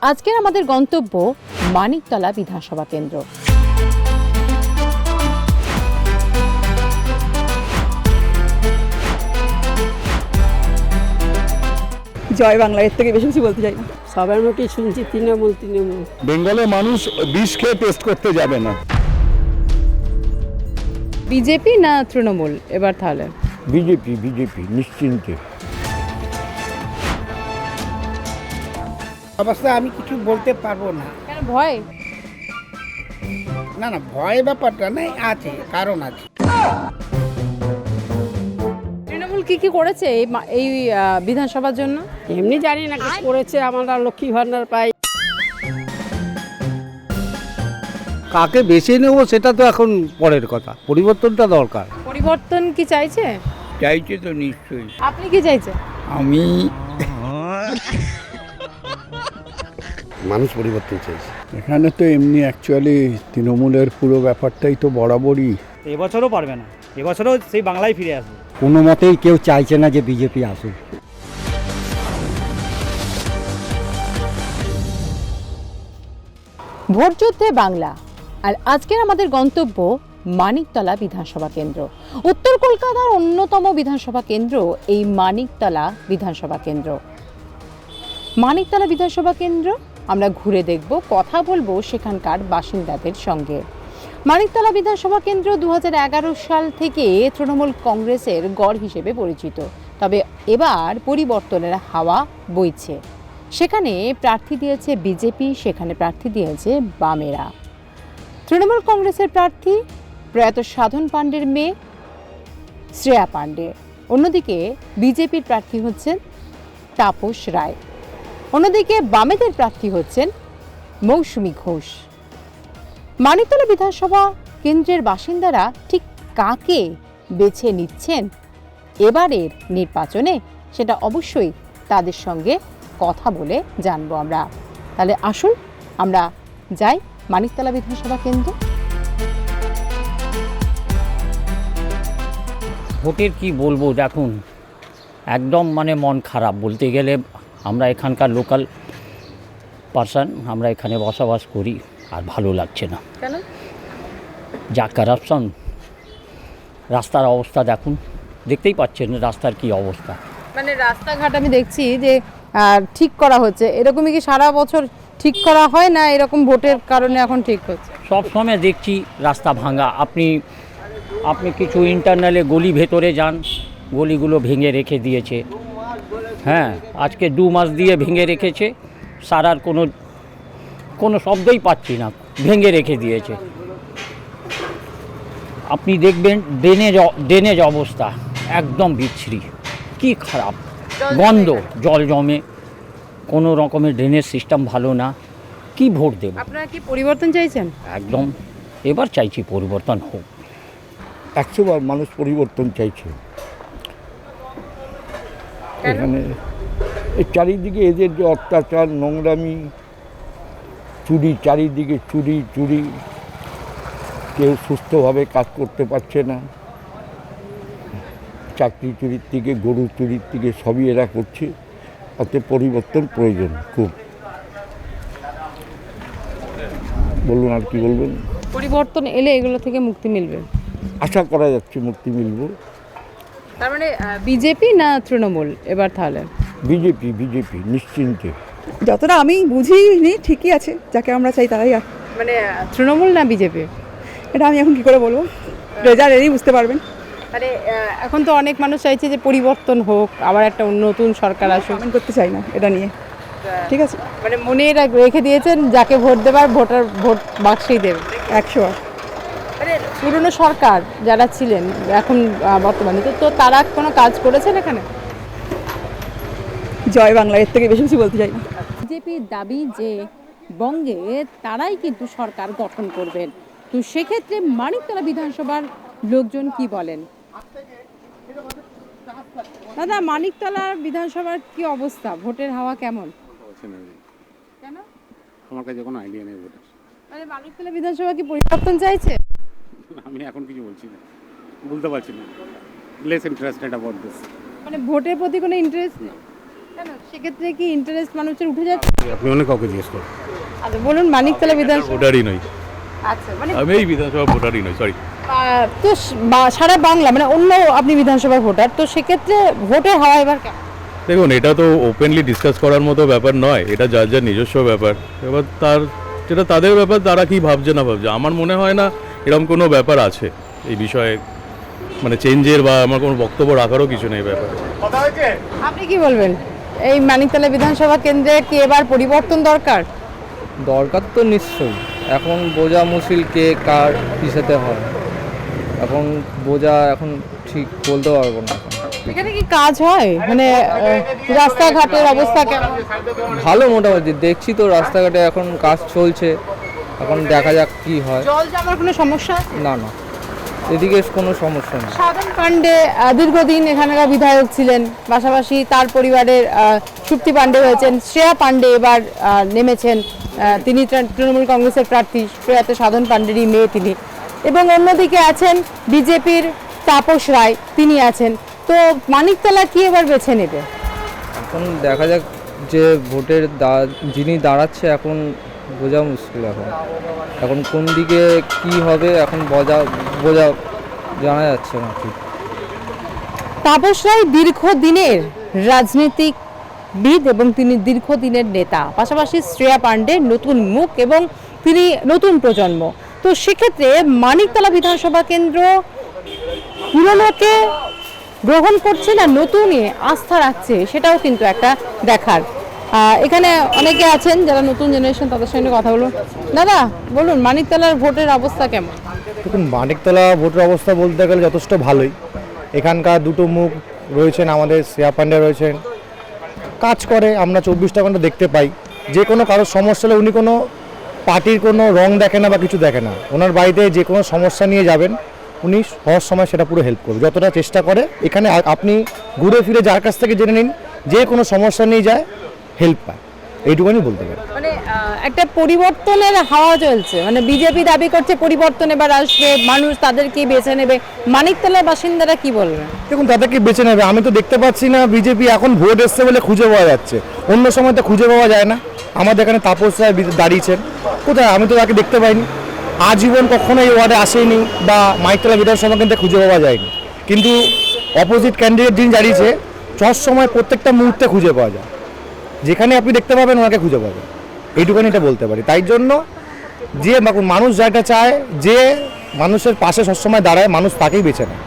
আজকের আমাদের গন্তব্য মানিকতলা বিধানসভা কেন্দ্র। জয় বাংলা, এর থেকে বেশি কিছু বলতে চাই না। সবার মুখে শুনছি তৃণমূল তৃণমূল। বেঙ্গলের মানুষ বিষ খেয়ে টেস্ট করতে যাবে না। বিজেপি না তৃণমূল এবার তাহলে? বিজেপি নিশ্চিন্তে। অবস্থা আমি কিছু বলতে পারবো না। কেন ভয়? না ভয় ব্যাপারটা নেই, আছে কারণ আছে। তৃণমূল কি করেছে এই বিধানসভার জন্য? এমনি জানি না কি করেছে, আমরা লক্ষ্মী ভান্ডার পাই। কাকে বেছে নেব সেটা তো এখন পরের কথা, পরিবর্তনটা দরকার। পরিবর্তন কি চাইছে? চাইছে তো নিশ্চয়ই। আপনি কি চাইছেন? আমি মানুষ পরিবর্তন চাইছে। এখানে তো এমনি অ্যাকচুয়ালি তৃণমূলের পুরো ব্যাপারটাই তো বরাবরই। এবছরও পারবে না, এবছরও সেই বাংলায় ফিরে আসবে। কোনো মতেই কেউ চাইছে না যে বিজেপি আসুক। ভোট যুদ্ধে বাংলা, আর আজকের আমাদের গন্তব্য মানিকতলা বিধানসভা কেন্দ্র। উত্তর কলকাতার অন্যতম বিধানসভা কেন্দ্র এই মানিকতলা বিধানসভা কেন্দ্র। মানিকতলা বিধানসভা কেন্দ্র আমরা ঘুরে দেখব, কথা বলবো সেখানকার বাসিন্দাদের সঙ্গে। মানিকতলা বিধানসভা কেন্দ্র 2011 সাল থেকে তৃণমূল কংগ্রেসের গড় হিসেবে পরিচিত, তবে এবার পরিবর্তনের হাওয়া বইছে। সেখানে প্রার্থী দিয়েছে বিজেপি, সেখানে প্রার্থী দিয়েছে বামেরা। তৃণমূল কংগ্রেসের প্রার্থী প্রয়াত সাধন পাণ্ডের মেয়ে শ্রেয়া পাণ্ডে, অন্যদিকে বিজেপির প্রার্থী হচ্ছেন তাপস রায়, অন্যদিকে বামেদের প্রার্থী হচ্ছেন মৌসুমী ঘোষ। মানিকতলা বিধানসভা কেন্দ্রের বাসিন্দারা ঠিক কাকে বেছে নিচ্ছেন এবারের নির্বাচনে, সেটা অবশ্যই তাদের সঙ্গে কথা বলে জানবো আমরা। তাহলে আসুন আমরা যাই মানিকতলা বিধানসভা কেন্দ্র। ভোটের কি বলবো, দেখুন একদম মন খারাপ বলতে গেলে। আমরা এখানকার লোকাল পারসন, আমরা এখানে বসবাস করি, আর ভালো লাগছে না। কেন? যা কারাপশন, রাস্তার অবস্থা দেখুন, দেখতেই পাচ্ছেন রাস্তার কি অবস্থা। রাস্তাঘাট আমি দেখছি যে ঠিক করা হচ্ছে, এরকমই কি সারা বছর ঠিক করা হয় না এরকম ভোটের কারণে এখন ঠিক হচ্ছে? সব সময় দেখছি রাস্তা ভাঙা। আপনি কিছু ইন্টারনালে গলি ভেতরে যান, গলিগুলো ভেঙে রেখে দিয়েছে। হ্যাঁ, আজকে 2 মাস দিয়ে ভেঙে রেখেছে, সারার কোনো শব্দই পাচ্ছি না, ভেঙে রেখে দিয়েছে। আপনি দেখবেন ড্রেনেজ অবস্থা একদম বিচ্ছিরি, কি খারাপ, গন্ধ, জল জমে, কোনো রকমের ড্রেনেজ সিস্টেম ভালো না। কি ভোট দেব? আপনারা কি পরিবর্তন চাইছেন? একদম, এবার চাইছি পরিবর্তন হোক। 100 বার মানুষ পরিবর্তন চাইছে। এখানে এই চারিদিকে এদের যে অত্যাচার, নোংরামি, চুরি, চারিদিকে চুরি, কেউ সুস্থভাবে কাজ করতে পারছে না। চাকরি চুরির থেকে, গরু চুরির থেকে সবই এরা করছে। অতএব পরিবর্তন প্রয়োজন খুব। বলুন আর কি বলবেন? পরিবর্তন এলে এগুলো থেকে মুক্তি মিলবে, আশা করা যাচ্ছে মুক্তি মিলবে। তার মানে বিজেপি না তৃণমূল এবার তাহলে? বিজেপি নিশ্চিন্তে। যতটা আমি বুঝিনি ঠিকই আছে, যাকে আমরা চাই তারাই। তৃণমূল না বিজেপি, এটা আমি এখন কি করে বলবো, রেজাল্ট এলেই বুঝতে পারবেন। এখন তো অনেক মানুষ চাইছে যে পরিবর্তন হোক, আবার একটা নতুন সরকার আসুক। কমেন্ট করতে চাই না এটা নিয়ে, ঠিক আছে? মনে রেখে দিয়েছেন যাকে ভোট দেবার ভোট বাক্সেই দেবে 100 বার। পুরনো সরকার যারা ছিলেন এখন বর্তমানে তো তারা কোনো কাজ করেছেন এখানে? জয় বাংলা, এর থেকে বেশি কিছু বলতে চাই না। বিজেপির দাবি যে বঙ্গে তারাই কিন্তু সরকার গঠন করবেন, তো সেক্ষেত্রে মানিকতলা বিধানসভার লোকজন কি বলেন? দাদা, মানিকতলা বিধানসভার কি অবস্থা, ভোটের হাওয়া কেমন? কেন? আমার কাছে কোনো আইডিয়া নেই ভোটার। মানিকতলা বিধানসভা কি পরিবর্তন চাইছে? আমি এখন কিছু বলছি না, বলতে পারছি না। Less interested about this. ভোটের প্রতি কোনো ইন্টারেস্ট নেই? সেক্ষেত্রে কি ইন্টারেস্ট মানুষের উঠে যাচ্ছে? আপনি অনেক কাউকে জিজ্ঞেস করুন। আচ্ছা বলুন, মানিকতলা বিধানসভা। ভোটারই নই, আচ্ছা মানে আমি এই বিধানসভা ভোটারই নই, সরি। তো সারা বাংলা মানে অন্য আপনি বিধানসভা ভোটার, তো সেক্ষেত্রে ভোটের হাওয়া এবার কেমন? দেখুন, এটা তো ওপেনলি ডিসকাস করার মতো ব্যাপার নয়, এটা যার যার নিজস্ব ব্যাপার। এবার যেটা তাদের ব্যাপার, তারা কি ভাবছে না ভাবছে। আমার মনে হয় না এরকম কোনো ব্যাপার আছে এই বিষয়ে, মানে চেঞ্জের বা আমার কোনো বক্তব্য রাখারও কিছু নেই ব্যাপারে। আপনি কি বলবেন, এই মানিকতলা বিধানসভা কেন্দ্রে কি এবার পরিবর্তন দরকার? দরকার তো নিশ্চয়ই। এখন বোঝা মুশকিল কে কার পিছাতে হয়, এখন বোঝা এখন ঠিক বলতে পারবো না। এখানে কি কাজ হয়, মানে রাস্তাঘাটের অবস্থা কেমন? ভালো, মোটামুটি দেখছি তো রাস্তাঘাটে এখন কাজ চলছে, এখন দেখা যাক কি হয়। জল জমার কোনো সমস্যা আছে? না না, এদিকে কোনো সমস্যা নেই। সাধন পাণ্ডে দীর্ঘদিন এখানকার বিধায়ক ছিলেন, পাশাপাশি তার পরিবারের সুপ্তি পাণ্ডে হয়েছেন, শ্রেয়া পাণ্ডে এবার নেমেছেন, তিনি তৃণমূল কংগ্রেসের প্রার্থী, প্রয়াত সাধন পাণ্ডেরই মেয়ে তিনি। এবং অন্যদিকে আছেন বিজেপির তাপস রায়, তিনি আছেন। তো মানিকতলা কি এবার বেছে নেবে? এখন দেখা যাক, যে ভোটের যিনি দাঁড়াচ্ছে এখন বোঝা মুশকিল। এখন কোন দিকে কি হবে এখন বোঝা জানা যাচ্ছে না ঠিক। তাপস রায় দীর্ঘদিনের রাজনীতিবিদ এবং তিনি দীর্ঘদিনের নেতা, পাশাপাশি শ্রেয়া পাণ্ডে নতুন মুখ এবং তিনি নতুন প্রজন্ম। তো সেক্ষেত্রে মানিকতলা বিধানসভা কেন্দ্র পুরনোকে গ্রহণ করছে না নতুনে আস্থা রাখছে, সেটাও কিন্তু একটা দেখার। এখানে অনেকে আছেন যারা নতুন জেনারেশন, তাদের সঙ্গে কথা বলুন। দাদা বলুন, মানিকতলার ভোটের অবস্থা কেমন? দেখুন, মানিকতলা ভোটের অবস্থা বলতে গেলে যথেষ্ট ভালোই। এখানকার দুটো মুখ রয়েছেন, আমাদের শ্রেয়া পাণ্ডে রয়েছেন, কাজ করে, আমরা 24টা ঘন্টা দেখতে পাই। যে কোনো কারোর সমস্যা হলে উনি কোনো পার্টির কোনো রং দেখে না বা কিছু দেখে না, ওনার বাড়িতে যে কোনো সমস্যা নিয়ে যাবেন উনি হওয়ার সময় সেটা পুরো হেল্প করবে, যতটা চেষ্টা করে। এখানে আপনি ঘুরে ফিরে যার কাছ থেকে জেনে নিন, যে কোনো সমস্যা নিয়ে যায় হেল্প পায়, এইটুকুনি বলতে পারি। মানে একটা পরিবর্তনের হাওয়া চলছে, মানে বিজেপি দাবি করছে পরিবর্তন এবার আসবে, মানুষ তাদেরকেই বেছে নেবে। মানিকতলার বাসিন্দারা কি বলবে? দেখুন, তাদেরকে বেছে নেবে। আমি তো দেখতে পাচ্ছি না বিজেপি এখন ভোট এসছে বলে খুঁজে পাওয়া যাচ্ছে, অন্য সময় তো খুঁজে পাওয়া যায় না। আমাদের এখানে তাপস রায় দাঁড়িয়েছেন, কোথায়? আমি তো তাকে দেখতে পাইনি, আজীবন কখনো এই ওয়ার্ডে আসেনি বা মানিকতলা বিধানসভা কেন্দ্রে খুঁজে পাওয়া যায়নি। কিন্তু অপোজিট ক্যান্ডিডেট যিনি দাঁড়িয়েছে সবসময় প্রত্যেকটা মুহূর্তে খুঁজে পাওয়া যায়, যেখানে আপনি দেখতে পাবেন ওনাকে খুঁজে পাবেন, এইটুখানি এটা বলতে পারি। তাই জন্য যে মানুষ যেটা চায়, যে মানুষের পাশে সবসময় দাঁড়ায়, মানুষ তাকেই বেছে নেয়।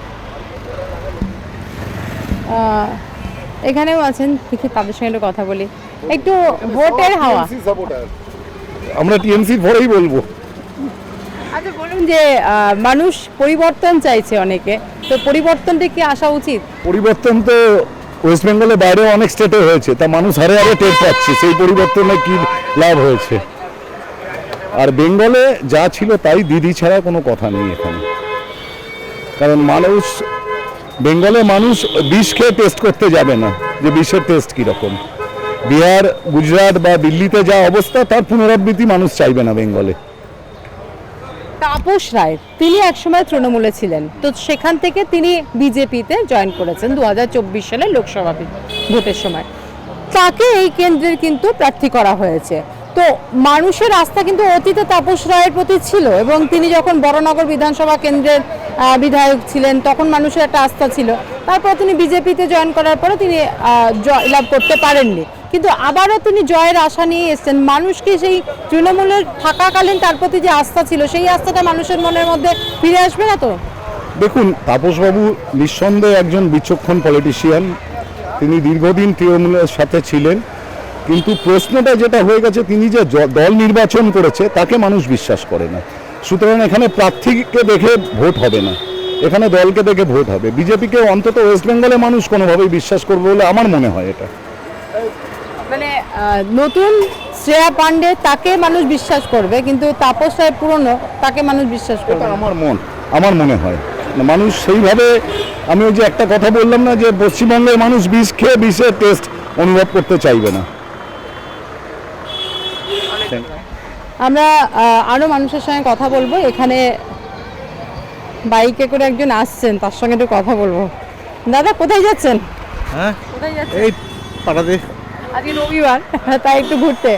এখানেও আছেন, দেখি তাদের সঙ্গে একটু কথা বলি। একটু ভোটের হাওয়া, আমরা টিএমসি পরেই বলবো। আচ্ছা বলুন যে মানুষ পরিবর্তন চাইছে অনেকে, তো পরিবর্তনটা কি আসা উচিত? পরিবর্তন তো ওয়েস্ট বেঙ্গলের বাইরেও অনেক স্টেটে হয়েছে, তা মানুষ হারে হারে টের পাচ্ছে সেই পরিবর্তনে কি লাভ হয়েছে। আর বেঙ্গলে যা ছিল তাই, দিদি ছাড়া কোনো কথা নেই এখানে। কারণ মানুষ, বেঙ্গলে মানুষ বিষ খেয়ে টেস্ট করতে যাবে না যে বিষের টেস্ট কীরকম। বিহার, গুজরাট বা দিল্লিতে যা অবস্থা, তার পুনরাবৃত্তি মানুষ চাইবে না বেঙ্গলে। তাপস রায় তিনি একসময় তৃণমূলে ছিলেন, তো সেখান থেকে তিনি বিজেপিতে জয়েন করেছেন 2024 সালে লোকসভা ভোটের সময়। তাকে এই কেন্দ্রের কিন্তু প্রার্থী করা হয়েছে। তো মানুষের আস্থা কিন্তু অতীতে তাপস রায়ের প্রতি ছিল, এবং তিনি যখন বড়নগর বিধানসভা কেন্দ্রের বিধায়ক ছিলেন তখন মানুষের একটা আস্থা ছিল। তারপর তিনি বিজেপিতে জয়েন করার পরে তিনি জয়লাভ করতে পারেননি, কিন্তু আবারও তিনি জয়ের আশা নিয়ে এসেছেন। মানুষকে সেই তৃণমূলের থাকাকালীন তার প্রতি যে আস্থা ছিল, সেই আস্থাটা মানুষের মনের মধ্যে ফিরে আসবে না তো? দেখুন, তাপসবাবু নিঃসন্দেহে একজন বিচক্ষণ পলিটিশিয়ান, তিনি দীর্ঘদিন তৃণমূলের সাথে ছিলেন। কিন্তু প্রশ্নটা যেটা হয়ে গেছে, তিনি যে দল নির্বাচন করেছে তাকে মানুষ বিশ্বাস করে না। সুতরাং এখানে প্রার্থীকে দেখে ভোট হবে না, এখানে দলকে দেখে ভোট হবে। বিজেপিকে অন্তত ওয়েস্ট বেঙ্গলে মানুষ কোনোভাবেই বিশ্বাস করবে বলে আমার মনে হয়। এটা মানে নতুন শ্রেয়া পাণ্ডে তাকে মানুষ বিশ্বাস করবে, কিন্তু তাপস রায় পুরনো, তাকে মানুষ বিশ্বাস করবে না। আমার মনে হয় মানুষ সেইভাবে, আমি ওই যে একটা কথা বললাম না, যে পশ্চিমবঙ্গের মানুষ বিষ খেয়ে বিষের টেস্ট অনুভব করতে চাইবে না। আমরা আরও মানুষের সঙ্গে কথা বলবো। এখানে বাইকে করে একজন আসছেন, তার সঙ্গে একটু কথা বলবো। দাদা কোথায় যাচ্ছেন? হ্যাঁ, কোথায় যাচ্ছেন? এই পাড়াতে। আজকে রবিবার তাই একটু ঘুরতে।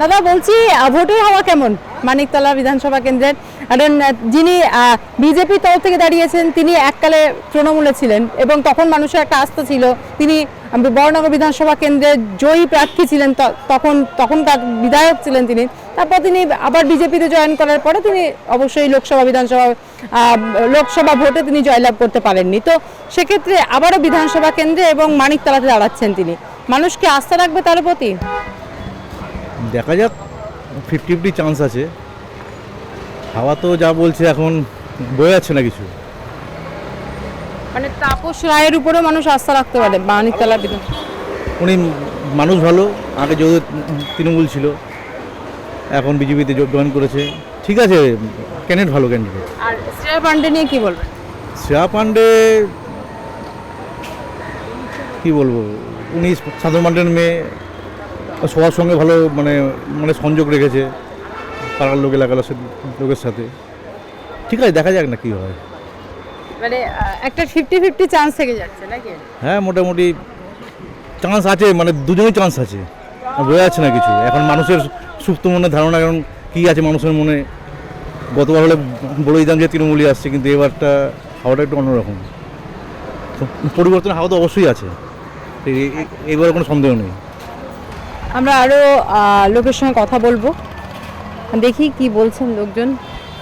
দাদা বলছি ভোটের হাওয়া কেমন মানিকতলা বিধানসভা কেন্দ্রের? কারণ যিনি বিজেপি তরফ থেকে দাঁড়িয়েছেন তিনি এককালে তৃণমূলে ছিলেন এবং তখন মানুষের একটা আস্থা ছিল, তিনি বড়নগর বিধানসভা কেন্দ্রের জয়ী প্রার্থী ছিলেন, তখনকার বিধায়ক ছিলেন তিনি। তারপর তিনি আবার বিজেপিতে জয়েন করার পরে তিনি অবশ্যই লোকসভা ভোটে তিনি জয়লাভ করতে পারেননি। তো সেক্ষেত্রে আবারও বিধানসভা কেন্দ্রে এবং মানিকতলাতে দাঁড়াচ্ছেন তিনি। মানুষকে আস্থা রাখবে তার প্রতি? দেখা যাক, 50-50 চান্স আছে। হাওয়া তো যা বলছে এখন বয়ে যাচ্ছে না কিছু। মানে তাপস রায়ের উপরেও মানুষ আস্থা রাখতে পারে মানিকতলা বিধানসভা? উনি মানুষ ভালো, আগে যেহেতু তৃণমূল ছিল, এখন বিজেপিতে জয়েন করেছে, ঠিক আছে, ক্যান্ডিডেট ভালো ক্যান্ডিডেট। আর শ্রেয়া পান্ডে নিয়ে কি বলবেন? শ্রেয়া পান্ডে কি বলবো, উনি সাধারণ পান্ডের মেয়ে, সবার সঙ্গে ভালো মানে সংযোগ রেখেছে পাড়ার লোক, এলাকার লোকের সাথে। ঠিক আছে, দেখা যাক না কি হয়। মানে একটা 50-50 চান্স থেকে যাচ্ছে নাকি? হ্যাঁ, মোটামুটি চান্স আছে, মানে দুজনেই চান্স আছে, বোঝা যাচ্ছে না কিছু। এখন মানুষের সুপ্ত মনের ধারণা এখন কী আছে মানুষের মনে। গতবার হলে বলে দিতাম যে তৃণমূলই আসছে, কিন্তু এবারটা হাওয়াটা একটু অন্যরকম। পরিবর্তন হাওয়া তো অবশ্যই আছে, এবারে কোনো সন্দেহ নেই। আমরা আরও লোকের সঙ্গে কথা বলবো, দেখি কি বলছেন লোকজন।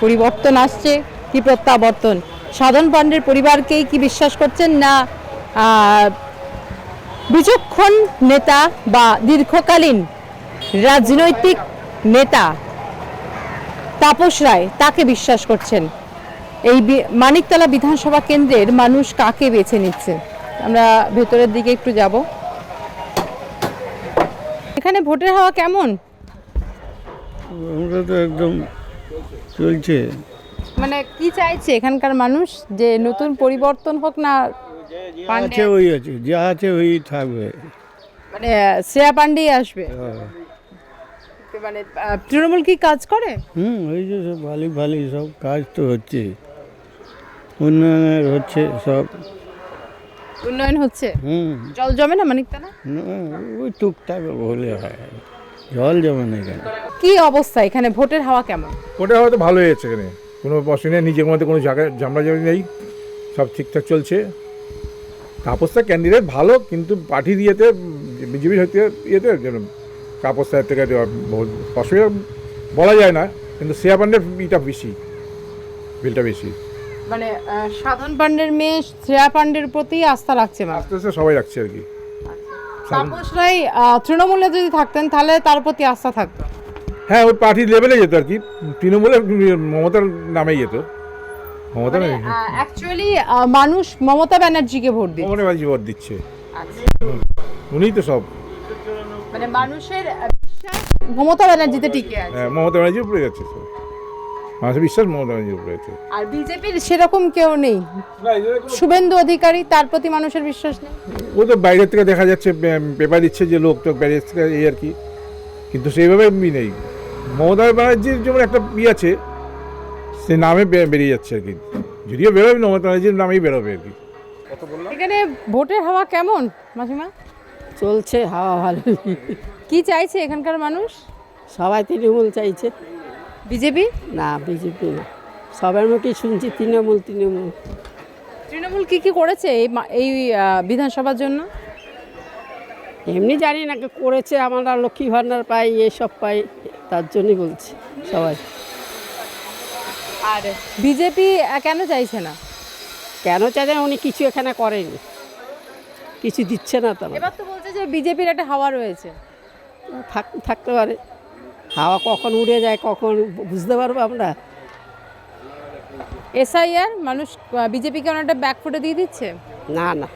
পরিবর্তন আসছে কি প্রত্যাবর্তন? সাধন পান্ডের পরিবারকেই কি বিশ্বাস করছেন, না বিচক্ষণ নেতা বা দীর্ঘকালীন রাজনৈতিক নেতা তাপস রায় তাকে বিশ্বাস করছেন? এই মানিকতলা বিধানসভা কেন্দ্রের মানুষ কাকে বেছে নিচ্ছে? আমরা ভেতরের দিকে একটু যাব। এখানে ভোটের হাওয়া কেমন? আমরা তো একদম চলছে। মানে কি চাইছে এখানকার মানুষ, যে নতুন পরিবর্তন হোক, না আছে ওই আছে, যা আছে ওই থাকবে। মানে শ্রেয়া পান্ডেই আসবে? মানে তৃণমূল কি কাজ করে? ওই যে সব ভালো সব কাজ তো হচ্ছে, উন্নয়নের হচ্ছে, সব উন্নয়ন হচ্ছে। জল জমে না মানিকতলা? ওই টুকটাক হলে হয়, জল জমে না কেন। কি অবস্থা এখানে ভোটের হাওয়া কেমন? ওটা হয়তো ভালো হয়েছে, এখানে কোনো অসুবিধা, নিজের মধ্যে কোনো জায়গায় ঝামেলাঝামি নেই, সব ঠিকঠাক চলছে। তাপসটা ক্যান্ডিডেট ভালো, কিন্তু পার্টি দিয়েতে বিজেপির হতে ইয়েতে তাপসের থেকে অসুবিধা বলা যায় না, কিন্তু শ্রেয়া পান্ডের ইটা বেশি, বিলটা বেশি। মানে সাধন পান্ডের মেয়ে শ্রেয়া পান্ডের প্রতি আস্থা রাখছে, আস্তে আস্তে সবাই রাখছে আর কি। তাপস রায় তৃণমূলে যদি থাকতেন তাহলে তার প্রতি আস্থা থাকতো। হ্যাঁ, ওই পার্টির লেভেলে যেত আর কি, তৃণমূলে মমতার নামেই যেত। মমতা অ্যাকচুয়ালি মানুষ মমতা ব্যানার্জিকে ভোট দিচ্ছে। মমতা ব্যানার্জি ভোট দিচ্ছে, উনিই তো সব। মানে মানুষের বিশ্বাস মমতা ব্যানার্জিতে টিকে আছে। হ্যাঁ, মমতা ব্যানার্জির উপরে যাচ্ছে সব, মানুষের বিশ্বাস মমতা ব্যানার্জির উপরে আছে। আর বিজেপির সেরকম কেউ নেই, শুভেন্দু অধিকারী, তার প্রতি মানুষের বিশ্বাস নেই। ও তো বাইরের থেকে দেখা যাচ্ছে, পেপার দিচ্ছে যে লোক টোক বাইরের থেকে, এই আর কি, কিন্তু সেইভাবে নেই। মমতা ব্যানার্জির যেমন একটা আছে, সে নামে বেরিয়ে যাচ্ছে আর কি, যদিও বেরোবে মমতা ব্যানার্জির নামেই বেরোবে আর কি। এখানে ভোটের হাওয়া কেমন মাসিমা? চলছে হাওয়া ভালো। কি চাইছে এখানকার মানুষ? সবাই তৃণমূল চাইছে। বিজেপি না, বিজেপি না, সবার মুখে শুনছি তৃণমূল। তৃণমূল কি কি করেছে এই বিধানসভার জন্য? এমনি জানি না করেছে, আমরা লক্ষ্মী ভান্ডার পাই, এসব পাই, তার জন্যই বলছি সবাই। আর বিজেপি কেন চাইছে না? কেন চাইছে, উনি কিছু এখানে করেনি, কিছু দিচ্ছে না। তো এবার তো বলছে যে বিজেপির একটা হাওয়া রয়েছে। থাকতে পারে, হাওয়া কখন উড়ে যায় কখন বুঝতে পারবো আমরা। এসআইআর মানুষ বিজেপিকে অনেকটা ব্যাকফুটে দিয়ে দিচ্ছে। না না,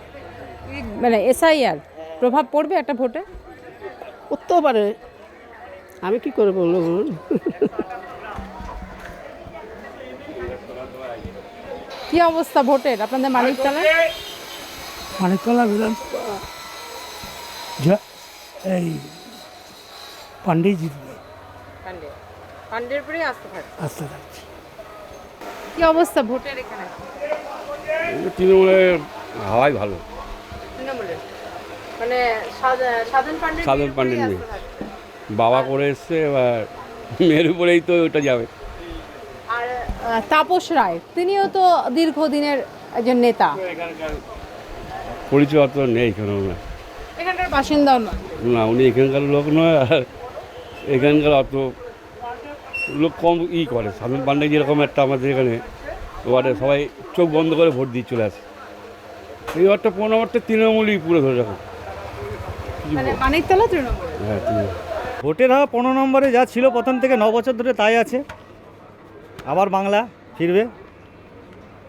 মানে এসআইআর প্রভাব পড়বে একটা ভোটে? করতেও পারে, আমি কি করে বলবো বলুন। কি অবস্থা ভোটের আপনাদের মানিকতলায়? মানিকতলা বিধানসভা এই পান্ডেই জিতবে, পান্ডের উপরেই আস্থা থাকছে। আস্থা থাকছে। কি অবস্থা ভোটের এখানে? তৃণমূলের হাওয়াই ভালো। তৃণমূলের মানে সাধন পাণ্ডের মেয়ে বাবা করে এসছে, এবার মেয়ের উপরেই তো ওটা যাবে। আর তাপস রায়, তিনিও তো দীর্ঘদিনের একজন নেতা, পরিচয় অত নেই কোনো না, এখানকার বাসিন্দাও নয়। না উনি এখানকার লোক নয়, আর এখানকার অত লোক কম করে। সাধন পাণ্ডে যেরকম একটা আমাদের এখানে ওয়ার্ডে সবাই চোখ বন্ধ করে ভোট দিয়ে চলে আসে, এই ওয়ার্ডটা 15 নম্বরটা তৃণমূলই পুরো ধরে রাখো। মানে মানিকতলা তৃণমূল। হ্যাঁ ভোটের হাওয়া 15 নম্বরে যা ছিল প্রথম থেকে 9 বছর ধরে তাই আছে। আবার বাংলা ফিরবে,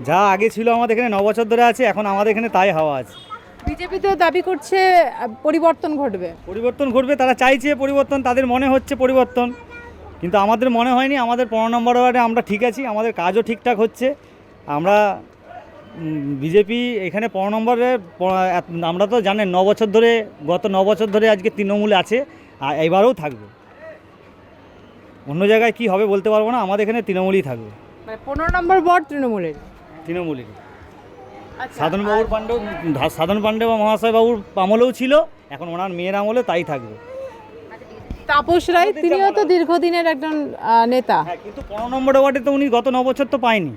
যা আগে ছিল আমাদের এখানে 9 বছর ধরে আছে, এখন আমাদের এখানে তাই হাওয়া আছে। বিজেপি তো দাবি করছে পরিবর্তন ঘটবে। পরিবর্তন ঘটবে, তারা চাইছে পরিবর্তন, তাদের মনে হচ্ছে পরিবর্তন, কিন্তু আমাদের মনে হয়নি। আমাদের 15 নম্বর ওয়ার্ডে আমরা ঠিক আছি, আমাদের কাজও ঠিকঠাক হচ্ছে। আমরা বিজেপি এখানে 15 নম্বরে, আমরা তো জানেন 9 বছর ধরে, গত 9 বছর ধরে আজকে তৃণমূলে আছে, আর এবারেও থাকবে। অন্য জায়গায় কি হবে বলতে পারবো না, আমাদের এখানে তৃণমূলই থাকবে। মানে 15 নম্বর ওয়ার্ড তৃণমূলের। সাধন পাণ্ডে বা মহাশয় বাবুর আমলেও ছিল, এখন ওনার মেয়ের আমলে তাই থাকবে। তাপস রায়, তিনিও তো দীর্ঘদিনের একজন নেতা। হ্যাঁ, কিন্তু 15 নম্বর ওয়ার্ডে তো উনি গত 9 বছর তো পায়নি।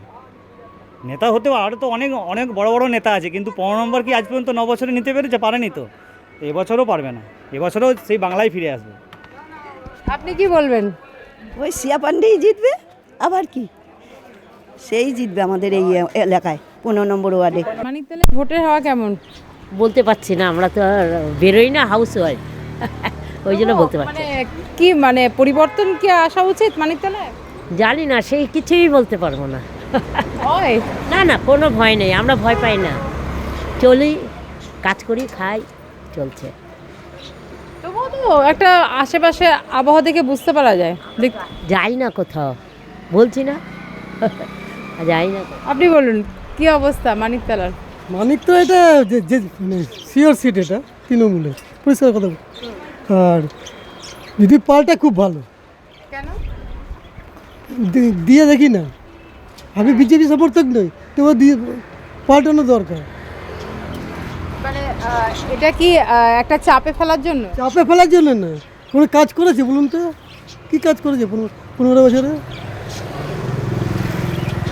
নেতা হতেও আরও তো অনেক অনেক বড় বড় নেতা আছে, কিন্তু 15 নম্বর কি আজ পর্যন্ত 9 বছরে নিতে পেরেছে? পারেনি তো, এবছরও পারবে না, এবছরও সেই বাংলায় ফিরে আসবে। আপনি কি বলবেন? ওই সিয়া পান্ডেই জিতবে, আবার কি সেই জিতবে আমাদের এই এলাকায় 15 নম্বর ওয়ার্ডে। মানিকতলা ভোটের হাওয়া কেমন? বলতে পারছি না, আমরা তো আর বেরোই না, হাউস ওয়াইফ, ওই জন্য বলতে পারছি। মানে কি, মানে পরিবর্তন কি আসা উচিত মানিকতলায়? জানি না, সেই কিছুই বলতে পারবো না। হয় না না, কোনো ভয় নেই, আমরা ভয় পাই না, চলি, কাজ করি, খাই, চলছে। তবুও তো একটা আশেপাশে আবহাওয়া দেখে বুঝতে পারা যায়। যাই না কোথাও, বলছি না, যাই না। আপনি বলুন কি অবস্থা মানিকতলার? মানিক তো এটা যে মানে সিওর সিট, এটা তৃণমূলের, পরিষ্কার কথা। আর যদি পাল্টা খুব ভালো, কেন? দিয়ে দেখি না, আমি বিজেপি সমর্থক নই, তো দিয়ে পাল্টানো দরকার। মানে এটা কি একটা চাপে ফেলার জন্য? চাপে ফেলার জন্য না, কোনো কাজ করেছে বলুন তো, কী কাজ করেছে 15 বছরে?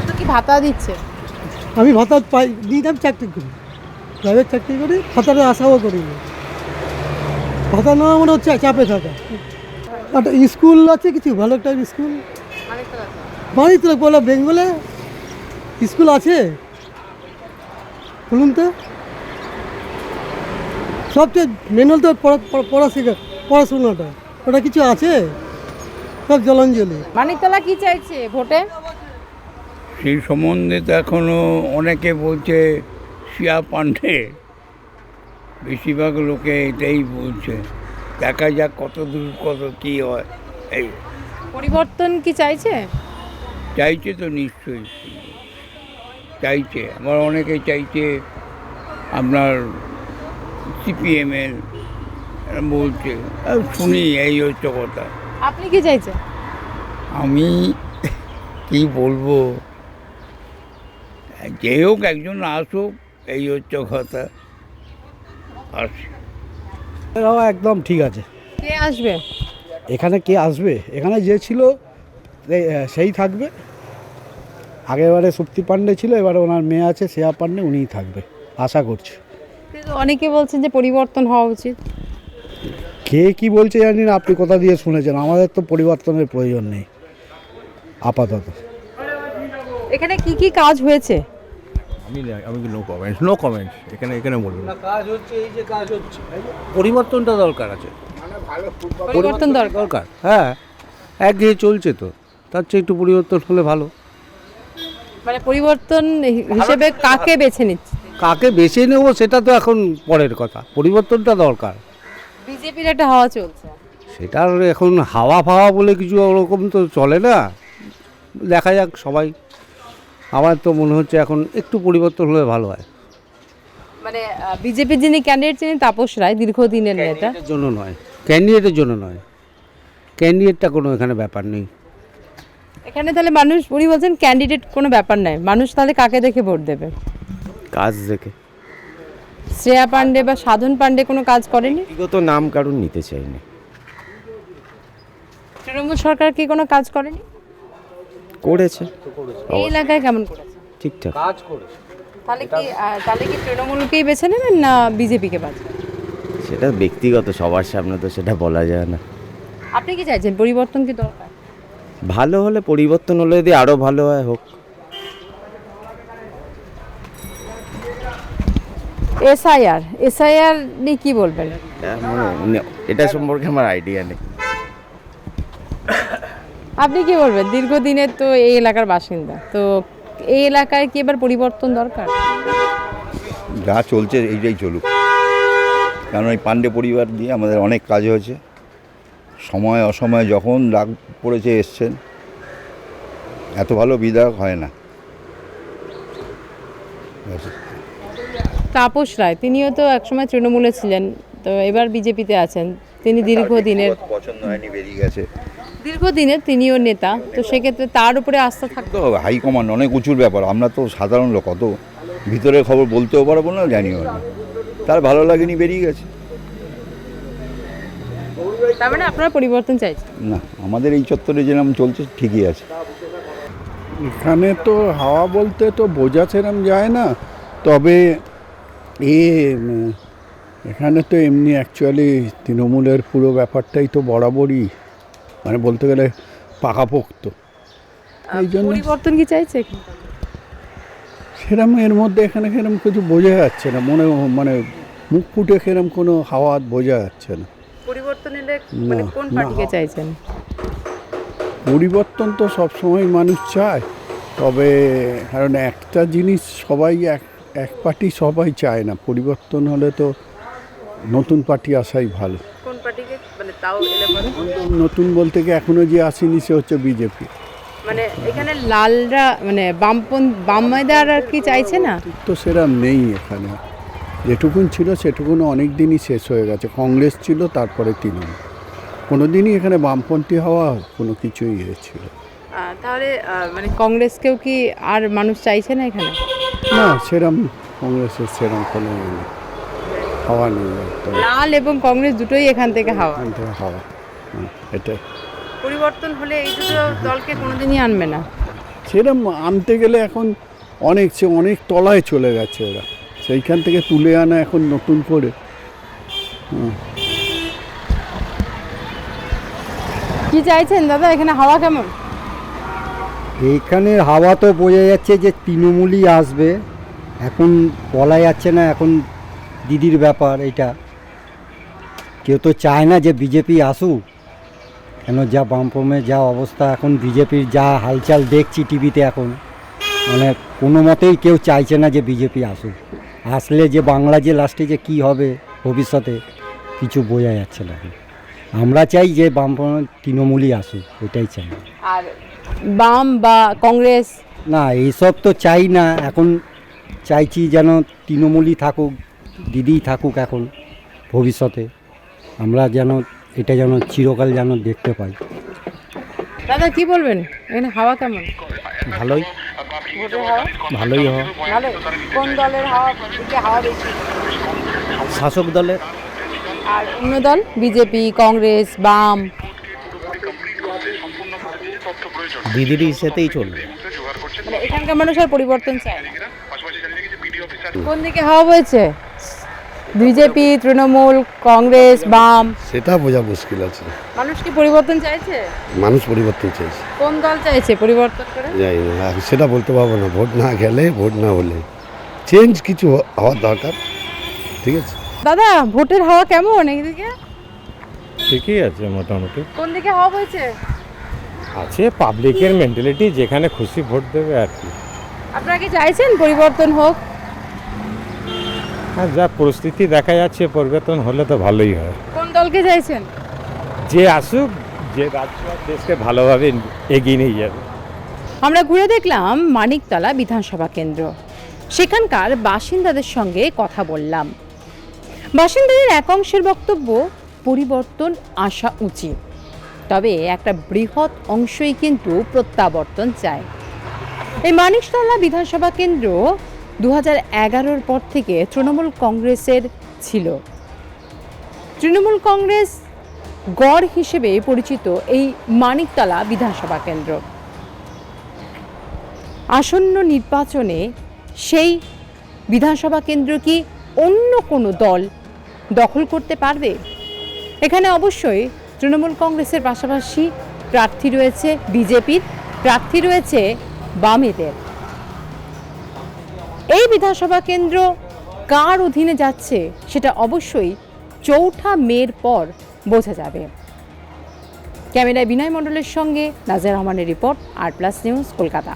তো কি ভাতা দিচ্ছে? আমি ভাতা পাই নিতাম, চাকরি করি, প্রাইভেট চাকরি করি, ভাতার আশাও করি না। ভাতা নেওয়া মানে হচ্ছে চাপে থাকা। একটা স্কুল আছে কিছু ভালো একটা স্কুল মানিকতলা, বলো বেঙ্গলে স্কুল আছে বলুন তো? সবচেয়ে মেন হল তো পড়াশোনাটা, ওটা কিছু আছে? সব জলাঞ্জলি। মানিকতলা কি চাইছে ভোটে? সেই সম্বন্ধে তো এখনও অনেকে বলছে সিয়া পাণ্ডে, বেশিরভাগ লোকে এটাই বলছে, দেখা যাক কত দূর কত কী হয়। এই পরিবর্তন কি চাইছে? চাইছে তো নিশ্চয়ই চাইছে, আমার অনেকে চাইছে, আপনার সিপিএমের বলছে, শুনি এই হচ্ছে কথা। আপনি কি চাইছেন? আমি কি বলবো, যে হোক একজন আসুক, এই হচ্ছে কথা। আসে একদম ঠিক আছে। কে আসবে এখানে? কে আসবে এখানে? যে ছিল সেই থাকবে। আগেরবারে শক্তি পাণ্ডে ছিল, এবারে ওনার মেয়ে আছে শ্রেয়া পাণ্ডে, উনিই থাকবে আশা করছি। কিন্তু অনেকে বলছেন যে পরিবর্তন হওয়া উচিত। কে কি বলছে জানি না, আপনি কোথা দিয়ে শুনেছেন? আমাদের তো পরিবর্তনের প্রয়োজন নেই আপাতত। এখানে কি কি কাজ হয়েছে? আমি নো কমেন্টস এখানে বলবো না। কাজ হচ্ছে, এই যে কাজ হচ্ছে, পরিবর্তনটা দরকার আছে, পরিবর্তন দরকার। হ্যাঁ, একঘেয়ে চলছে তো, তার চেয়ে একটু পরিবর্তন হলে ভালো। মানে পরিবর্তন হিসেবে কাকে বেছে নিচ্ছে? কাকে বেছে নেবো সেটা তো এখন পরের কথা, পরিবর্তনটা দরকার। বিজেপির একটা হাওয়া চলছে, সেটার এখন হাওয়া ফাওয়া বলে কিছু ওরকম তো চলে না, দেখা যাক সবাই। আমার তো মনে হচ্ছে এখন একটু পরিবর্তন হলে ভালো হয়। মানে বিজেপির যিনি ক্যান্ডিডেট তিনি তাপস রায়, দীর্ঘদিনের নেতা। জন্য নয়, ক্যান্ডিডেটের জন্য নয়, ক্যান্ডিডেটটা কোনো এখানে ব্যাপার নেই। এখানে তাহলে মানুষ, উনি বলছেন ক্যান্ডিডেট কোনো ব্যাপার নাই, মানুষ তাহলে কাকে দেখে ভোট দেবে? কাজ দেখে। শ্রেয়া পাণ্ডে বা সাধন পাণ্ডে কোনো কাজ করেনি? ব্যক্তিগত নাম কারণ নিতে চাইনি। তৃণমূল সরকার কি কোনো কাজ করেনি? করেছে এই এলাকায় কেমন করেছে? ঠিকঠাক। তাহলে কি তৃণমূলকেই বেছে নেবেন না বিজেপিকে বাঁচবেন? সেটা ব্যক্তিগত, সবার সামনে তো সেটা বলা যায় না। আপনি কি চাইছেন পরিবর্তন কি দরকার? ভালো হলে, পরিবর্তন হলে যদি আরও ভালো হয় হোক। এসআইআর নিয়ে কি বলবেন? এটা সম্পর্কে আমার আইডিয়া নেই। আপনি কি বলবেন? দীর্ঘদিনের তো এই এলাকার বাসিন্দা, তো এই এলাকায় কি এবার পরিবর্তন দরকার? যা চলছে এইটাই চলুক, কারণ এই পাণ্ডে পরিবার দিয়ে আমাদের অনেক কাজ হয়েছে। সময় অসময়ে যখন রাগ পড়েছে এসছেন, এত ভালো বিধায়ক হয় না। তাপস রায়, তিনিও তো একসময় তৃণমূলে ছিলেন, তো এবার বিজেপিতে আছেন। তিনি দীর্ঘদিনের পছন্দ হয়নি, বেরিয়ে গেছে। দীর্ঘদিনের তিনিও নেতা, তো সেক্ষেত্রে তার উপরে আস্থা থাকতো। হাইকমান্ড অনেক উঁচুর ব্যাপার, আমরা তো সাধারণ লোক, অত ভিতরের খবর বলতেও পারবো না, জানিও না। তার ভালো লাগেনি, বেরিয়ে গেছে। তার মানে আপনারা পরিবর্তন চাইছেন? না, আমাদের এই চত্বরে যেরকম চলছে ঠিকই আছে। এখানে তো হাওয়া বলতে তো বোঝা সেরকম যায় না, তবে এখানে তো এমনি অ্যাকচুয়ালি তৃণমূলের পুরো ব্যাপারটাই তো বরাবরই মানে বলতে গেলে পাকাপোক্ত। এই জন্য পরিবর্তন কি চাইছে? সেরকম এর মধ্যে এখানে সেরকম কিছু বোঝা যাচ্ছে না, মানে মুখ ফুটে সেরকম কোনো হাওয়া বোঝা যাচ্ছে না। পরিবর্তন এলে মানে কোন পার্টিকে চাইছেন? পরিবর্তন তো সবসময় মানুষ চায়, তবে কারণ একটা জিনিস সবাই এক পার্টি সবাই চায় না। পরিবর্তন হলে তো নতুন পার্টি আসাই ভালো। কোন পার্টিকে মানে তাও এলে পরে? নতুন বলতে কি এখনো যে আসেনি সে হচ্ছে বিজেপি। মানে এখানে লালরা মানে বামমেদার আর কি চাইছে না? তো সেরকম নেই এখানে, যেটুকুন ছিল সেটুকুন অনেক দিনই শেষ হয়ে গেছে। কংগ্রেস ছিল, তারপরে তৃণমূল। কোনো দিনই এখানে বামপন্থী হওয়া কোনো কিছুই ছিল। তাহলে মানে কংগ্রেসকেও কি আর মানুষ চাইছে না এখানে? না, সেরম কংগ্রেসের সেরম কোনো হাওয়া নেই। লাল এবং কংগ্রেস দুটোই এখান থেকে হাওয়া। হাওয়া, এটাই। পরিবর্তন হলে এই দুটো দলকে কোনোদিনই আনবে না। সেরম আনতে গেলে এখন অনেক তলায় চলে গেছে ওরা, সেইখান থেকে তুলে আনা এখন নতুন করে। কি চাইছেন দাদা, এখানে হাওয়া কেমন? এইখানে হাওয়া তো বোঝা যাচ্ছে যে তৃণমূলই আসবে, এখন বলা যাচ্ছে না, এখন দিদির ব্যাপার এটা। কেউ তো চায় না যে বিজেপি আসুক, কেন যা বামপন্থের যা অবস্থা, এখন বিজেপির যা হালচাল দেখছি টিভিতে, এখন মানে কোনো মতেই কেউ চাইছে না যে বিজেপি আসুক। আসলে যে বাংলা যে লাস্টে যে কী হবে ভবিষ্যতে কিছু বোঝা যাচ্ছে না। আমরা চাই যে বামপন্থী তৃণমূলই আসুক, এটাই চাই। আর বাম বা কংগ্রেস না, এইসব তো চাই না, এখন চাইছি যেন তৃণমূলই থাকুক, দিদিই থাকুক এখন ভবিষ্যতে। আমরা যেন এটা যেন চিরকাল যেন দেখতে পাই। দাদা কি বলবেন, এখানে হাওয়া কেমন? ভালোই, ভোটের হাওয়া ভালোই হয়। ভালো। কোন দলের হাওয়া দিকে হাওয়া বেশি? শাসক দলের। আর অন্য দল বিজেপি, কংগ্রেস, বাম? দিদিরই সাথেই চলবে। মানে এখানকার মানুষ আর পরিবর্তন চায় না। কোন দিকে হাওয়া হয়েছে? বিজেপি, তৃণমূল, কংগ্রেস, বাম? সেটা বোঝা মুশকিল আছে। মানুষ কি পরিবর্তন চাইছে? মানুষ পরিবর্তন চাইছে। কোন দল চাইছে পরিবর্তন করে? যাই না, সেটা বলতে পারবো না। ভোট না গেলে, ভোট না হলে চেঞ্জ কিছু হওয়ার দরকার। ঠিক আছে দাদা, ভোটের হাওয়া কেমন এইদিকে? ঠিকই আছে মোটামুটি। কোন দিকে হাওয়া হয়েছে? আছে পাবলিকের মেন্টালিটি, যেখানে খুশি ভোট দেবে আর কি। আপনারা কি চাইছেন পরিবর্তন হোক? হ্যাঁ, যা পরিস্থিতি দেখা যাচ্ছে পরিবর্তন হলে তো ভালোই হয়। কোন দলকে চাইছেন? যে আসুক, যে রাজ্য আর দেশকে ভালোভাবে এগিয়ে নিয়ে যাবে। আমরা ঘুরে দেখলাম মানিকতলা বিধানসভা কেন্দ্র। সেখানকার বাসিন্দাদের সঙ্গে কথা বললাম। বাসিন্দাদের এক অংশের বক্তব্য, পরিবর্তন আসা উচিত, তবে একটা বৃহৎ অংশই কিন্তু প্রত্যাবর্তন চায়। এই মানিকতলা বিধানসভা কেন্দ্র 2011-র পর থেকে তৃণমূল কংগ্রেসের ছিল। তৃণমূল কংগ্রেস গড় হিসেবে পরিচিত এই মানিকতলা বিধানসভা কেন্দ্র। আসন্ন নির্বাচনে সেই বিধানসভা কেন্দ্র কি অন্য কোনো দল দখল করতে পারবে? এখানে অবশ্যই তৃণমূল কংগ্রেসের পাশাপাশি প্রার্থী রয়েছে বিজেপির, প্রার্থী রয়েছে বামেদের। এই বিধানসভা কেন্দ্র কার অধীনে যাচ্ছে সেটা অবশ্যই 4 মের পর বোঝা যাবে। ক্যামেরায় বিনয় মণ্ডলের সঙ্গে নাজিয়া রহমানের রিপোর্ট, আর প্লাস নিউজ, কলকাতা।